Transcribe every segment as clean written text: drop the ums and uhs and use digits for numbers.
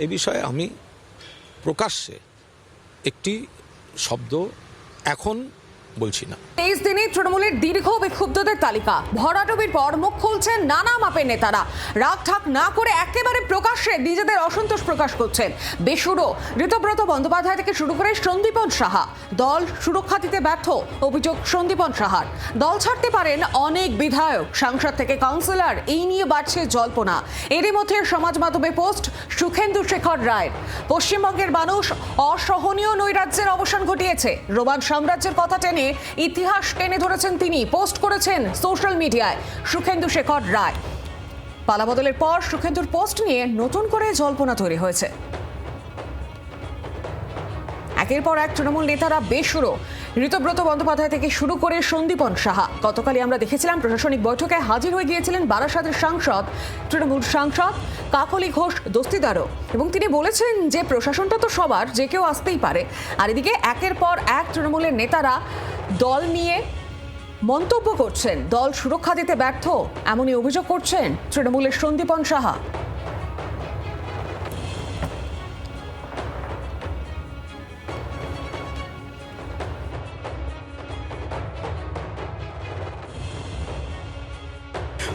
এ বিষয়ে আমি প্রকাশ্যে একটি শব্দ এখন বলছি না। 23 দিনে তৃণমূলের দীর্ঘ বিক্ষুব্ধদের তালিকা ভরাডুবির পর মুখ খুলছেন নানা মাপের নেতারা। রাগ ঠাক না করে একেবারে প্রকাশ্যে নিজেদের অসন্তোষ প্রকাশ করছেন। বেসুরো ঋতব্রত বন্দ্যোপাধ্যায় থেকে শুরু করে সন্দীপন সাহা। দল সুরক্ষা দিতে ব্যর্থ অভিযোগ সন্দীপন সাহার। দল ছাড়তে পারেন অনেক বিধায়ক, সাংসদ থেকে কাউন্সিলর, এই নিয়ে বাড়ছে জল্পনা। এরই মধ্যে সমাজ মাধ্যমে পোস্ট সুখেন্দু শেখর রায়ের। পশ্চিমবঙ্গের মানুষ অসহনীয় নৈরাজ্যের অবসান ঘটিয়েছে। রোমান সাম্রাজ্যের কথা টেনে ইতিহাস টেনে ধরেছেন তিনি। পোস্ট করেছেন সোশ্যাল মিডিয়ায় সুখেন্দু শেখর রায়। পালাবদলের পর সুখেন্দুর পোস্ট নিয়ে নতুন করে জল্পনা তৈরি হয়েছে। একের পর এক তৃণমূল নেতারা বেসুরো। ঋতব্রত বন্দ্যোপাধ্যায় থেকে শুরু করে সন্দীপন সাহা। গতকালই আমরা দেখেছিলাম প্রশাসনিক বৈঠকে হাজির হয়ে গিয়েছিলেন বারাসাতের সাংসদ, তৃণমূল সাংসদ কাকলি ঘোষ দস্তিদারও, এবং তিনি বলেছেন যে প্রশাসনটা তো সবার, যে কেউ আসতেই পারে। আর এদিকে একের পর এক তৃণমূলের নেতারা দল নিয়ে মন্তব্য করছেন। দল সুরক্ষা দিতে ব্যর্থ এমনই অভিযোগ করছেন তৃণমূলের সন্দীপন সাহা।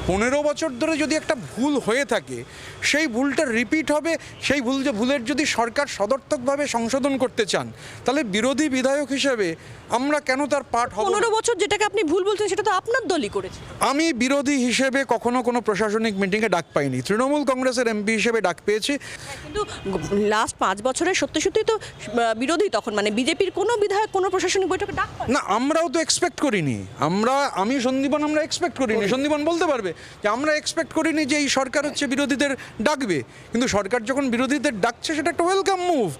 15 বছর ধরে যদি একটা ভুল হয়ে থাকে, সেই ভুলটা রিপিট হবে। সেই ভুলের যদি সরকার সদর্থকভাবে সংশোধন করতে চান, তাহলে বিরোধী বিধায়ক হিসেবে আমরা কেন তার পার্ট হব? 15 বছর যেটাকে আপনি ভুল বলছেন সেটা তো আপনার দলই করেছে। আমি বিরোধী হিসেবে কখনো কোনো প্রশাসনিক মিটিংয়ে ডাক পাইনি। তৃণমূল কংগ্রেসের এমপি হিসেবে ডাক পেয়েছি। কিন্তু লাস্ট 5 বছরের সত্যি সত্যি তো বিরোধী, তখন মানে বিজেপির কোনো বিধায়ক কোনো প্রশাসনিক বৈঠকে ডাক পায় না, আমরাও তো এক্সপেক্ট করিনি। আমি সন্দীপন আমরা এক্সপেক্ট করিনি। সন্দীপন বলতে পারবে যে আমরা এক্সপেক্ট করিনি যে এই সরকার হচ্ছে বিরোধীদের ডাকবে, কিন্তু সরকার যখন বিরোধীদের ডাকছে সেটা একটা ওয়েলকাম মুভ।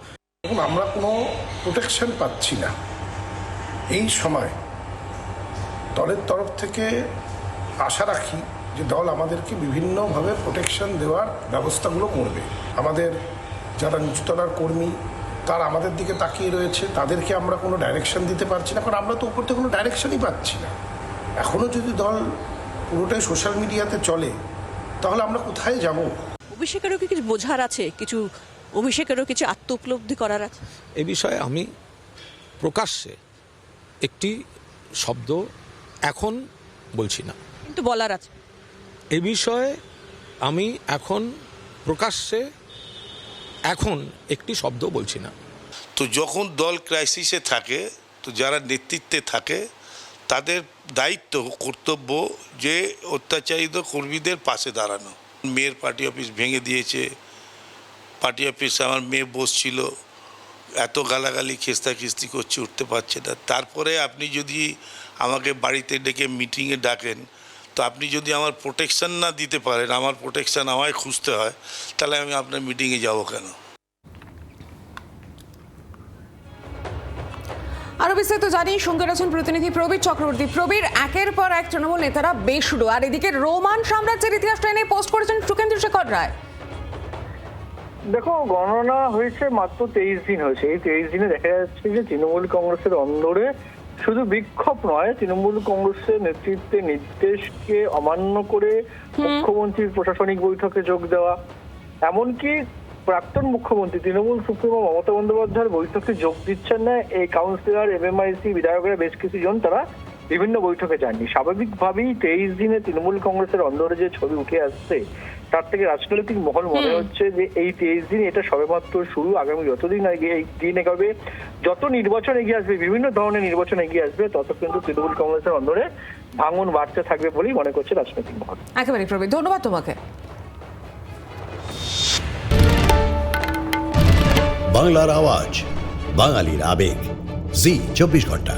এখন আমরা কোনো প্রোটেকশন পাচ্ছি না। এই সময় দলের তরফ থেকে আশা রাখি যে দল আমাদেরকে বিভিন্নভাবে প্রোটেকশন দেওয়ার ব্যবস্থাগুলো করবে। আমাদের যারা নিচতলার কর্মী তারা আমাদের দিকে তাকিয়ে রয়েছে, তাদেরকে আমরা কোনো ডাইরেকশন দিতে পারছি না, কারণ আমরা তো উপর থেকে কোনো ডাইরেকশনই পাচ্ছি না। এখনও যদি দল পুরোটাই সোশ্যাল মিডিয়াতে চলে, তাহলে আমরা কোথায় যাব? অভিষেকেরও কি কিছু বোঝার আছে, কিছু অভিষেকেরও কিছু আত্ম উপলব্ধি করার আছে? এ বিষয়ে আমি প্রকাশ্যে একটি শব্দ এখন বলছি না, কিন্তু বলার আছে। এ বিষয়ে আমি এখন প্রকাশ্যে একটি শব্দ বলছি না। তো যখন দল ক্রাইসিসে থাকে, তো যারা নেতৃত্বে থাকে তাদের দায়িত্ব কর্তব্য যে অত্যাচারিত কর্মীদের পাশে দাঁড়ানো। মেয়ের পার্টি অফিস ভেঙে দিয়েছে, পার্টি অফিসে আমার মেয়ে বসছিল, এত গালাগালি খিস্তি করছে, উঠতে পারছে না। তারপরে আপনি যদি আমাকে বাড়িতে ডেকে মিটিংয়ে ডাকেন, তো আপনি যদি আমার প্রোটেকশান না দিতে পারেন, আমার প্রোটেকশান আমায় খুঁজতে হয়, তাহলে আমি আপনার মিটিংয়ে যাব কেন? আরো বিস্তারিত জানি সঙ্গে রয়েছেন প্রতিনিধি প্রবীর চক্রবর্তী। প্রবীর, একের পর এক তৃণমূল নেতারা বেসুরো, আর এদিকে রোমান সাম্রাজ্যের ইতিহাস টেনে পোস্ট করেছেন সুখেন্দু শেখর রায়। দেখো, গণনা হয়েছে মাত্র 23 দিন হয়েছে। এই 23 দিনে দেখা যাচ্ছে যে তৃণমূল কংগ্রেসের অন্দরে শুধু বিক্ষোভ নয়, তৃণমূল কংগ্রেসের নেতৃত্বে নির্দেশকে অমান্য করে মুখ্যমন্ত্রীর প্রশাসনিক বৈঠকে যোগ দেওয়া, এমনকি প্রাক্তন মুখ্যমন্ত্রী তৃণমূল সুপ্রিমো মমতা বন্দ্যোপাধ্যায়ের বৈঠকে যোগ দিচ্ছেন না। এই কাউন্সিলর, এমএমআইসি বিধায়করা বেশ কিছু জন তারা বিভিন্ন বৈঠকে যাননি। স্বাভাবিকভাবেই 23 দিনে তৃণমূল কংগ্রেসের অন্দরে যে ছবি উঠে আসছে, তার থেকে রাজনৈতিক মহল মনে হচ্ছে যে এই 23 দিন এটা সবেমাত্র শুরু। আগামী যতদিন এই দিন এগোবে, যত নির্বাচন এগিয়ে আসবে, বিভিন্ন ধরনের নির্বাচন এগিয়ে আসবে, তত কিন্তু তৃণমূল কংগ্রেসের অন্দরে ভাঙন বাড়তে থাকবে বলেই মনে করছে রাজনৈতিক মহল। একেবারে প্রবীর, ধন্যবাদ তোমাকে। বাংলার আওয়াজ, বাঙালির আবেগ, জি 24 ঘন্টা।